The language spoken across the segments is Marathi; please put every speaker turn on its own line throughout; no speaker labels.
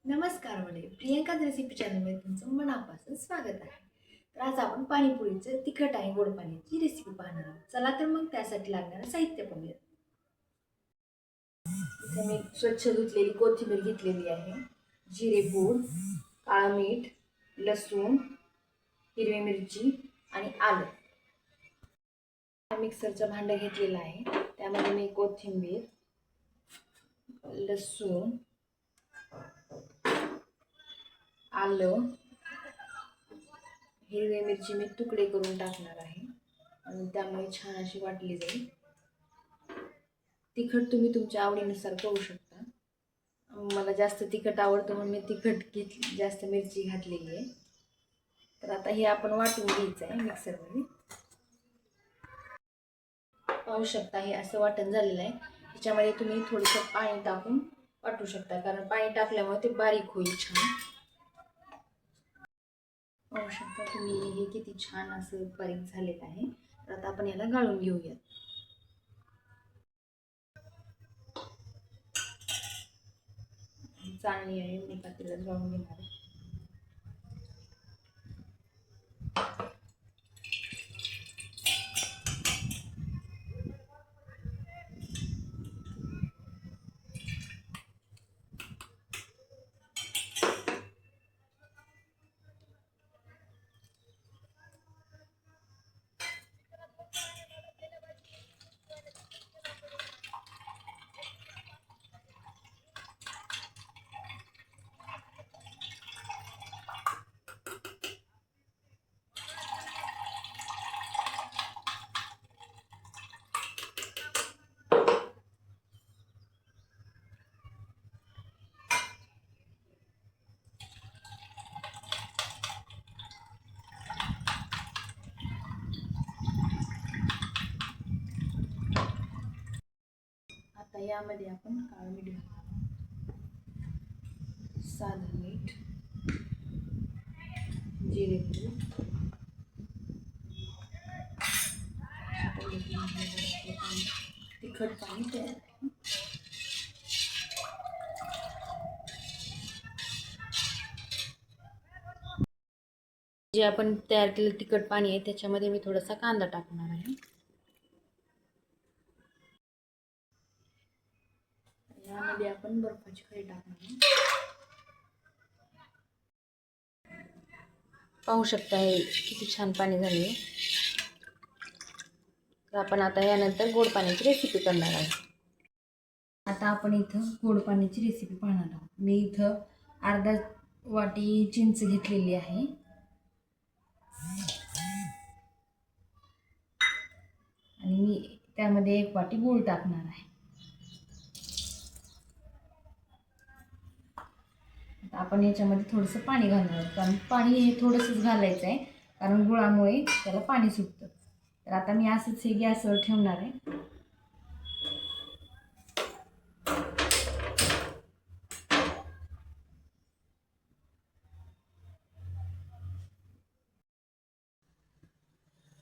नमस्कार मंडळी, प्रियंका रेसिपी चॅनलमध्ये तुमचं मनापासून स्वागत आहे. तर आज आपण पाणीपुरीचं तिखट आणि गोड पाण्याची रेसिपी पाहणार आहोत. चला तर मग त्यासाठी लागणारं साहित्य पाहूया. इथे मी स्वच्छ धुतलेली कोथिंबीर घेतलेली आहे, जिरेपूड, काळं मीठ, लसूण, हिरवी मिरची आणि आलं. मिक्सरचं भांडं घेतलेलं आहे, त्यामध्ये मी कोथिंबीर, लसूण, आलं, हिरवी मिरची मी तुकडे करून टाकणार आहे आणि त्यामुळे छान अशी वाटली जाईल. तिखट तुम्ही तुमच्या आवडीनुसार करू शकता. मला जास्त तिखट आवडतं म्हणून मी तिखट जास्त मिरची घातलेली आहे. तर आता हे आपण वाटून घ्यायचं आहे मिक्सरमध्ये. पाहू शकता हे असं वाटण झालेलं आहे. त्याच्यामध्ये तुम्ही थोडंसं पाणी टाकून वाटू शकता, कारण पाणी टाकल्यामुळे ते बारीक होईल छान. पाहू शकता तुम्ही हे किती छान असं बारीक झालेलं आहे. तर आता आपण याला गाळून घेऊया. चाळणी आहे, मी पातेल्यात गाळून घेणार आहे. आता यामध्ये आपण काळं मीठ घालू, साधं मीठ, जिरेपूड, तिखट पाणी तयार आहे. जे आपण तयार केलेलं तिखट पाणी आहे त्याच्यामध्ये मी थोडासा कांदा टाकणार आहे. यामध्ये आपण बर्फाची खडी टाकणार आहे. पाहू शकता हे किती छान पाणी झाले. तर आपण आता यानंतर गोड पाण्याची रेसिपी करणार आहोत. आता आपण इथं गोड पाण्याची रेसिपी पाहणार आहोत. मी इथं अर्धा वाटी चिंच घेतलेली आहे आणि मी त्यामध्ये 1 वाटी गूळ टाकणार आहे. आता आपण याच्यामध्ये थोडंसं पाणी घालणार आहोत, कारण पाणी हे थोडंसंच घालायचं आहे, कारण गुळामुळे त्याला पाणी सुटतं. तर आता मी असंच हे गॅसवर ठेवणार आहे.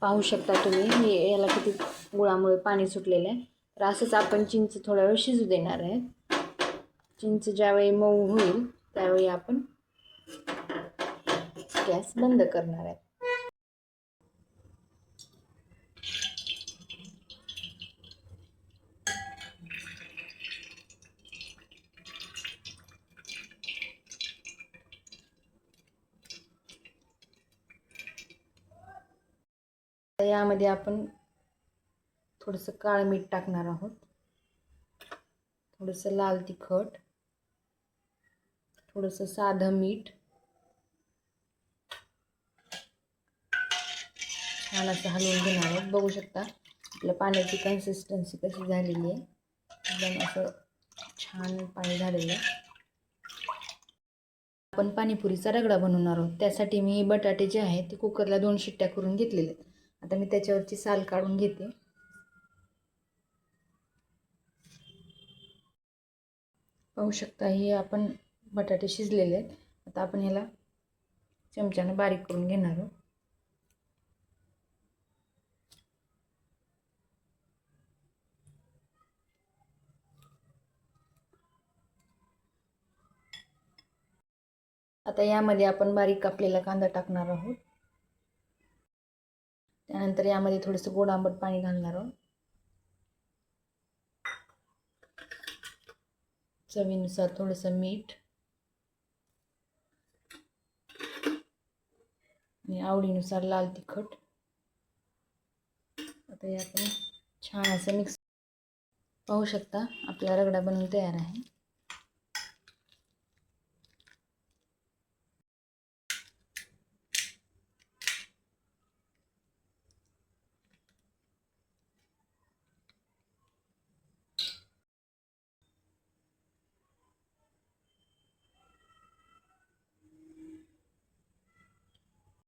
पाहू शकता तुम्ही हे याला किती गुळामुळे पाणी सुटलेलं आहे. तर असंच आपण चिंच थोडा वेळ शिजू देणार आहे. चिंच ज्यावेळी मऊ होईल त्यावेळी आपण गॅस बंद करणार आहे. यामध्ये आपण थोडंसं काळं मीठ टाकणार आहोत, थोडंसं लाल तिखट, थोडंसं साधं मीठ, छान असं हलवून घेणार आहोत. बघू शकता आपल्या पाण्याची कन्सिस्टन्सी कशी झालेली आहे. एकदम असं छान पाणी झालेलं आहे. आपण पाणीपुरीचा रगडा बनवणार आहोत. त्यासाठी मी बटाटे जे आहेत ते कुकरला 2 शिट्ट्या करून घेतलेले आहेत. आता मी त्याच्यावरची साल काढून घेते. पाहू शकता हे आपण बटाटे शिजलेले आहेत. आता आपण ह्याला चमच्याने बारीक करून घेणार आहोत. आता यामध्ये आपण बारीक कापलेला कांदा टाकणार आहोत. त्यानंतर यामध्ये थोडंसं गोड आंबट पाणी घालणार आहोत. चवीनुसार थोडंसं मीठ आणि आवडीनुसार लाल तिखट. आता हे आपण छान असं मिक्स. पाहू शकता आपला रगडा बनवून तयार आहे.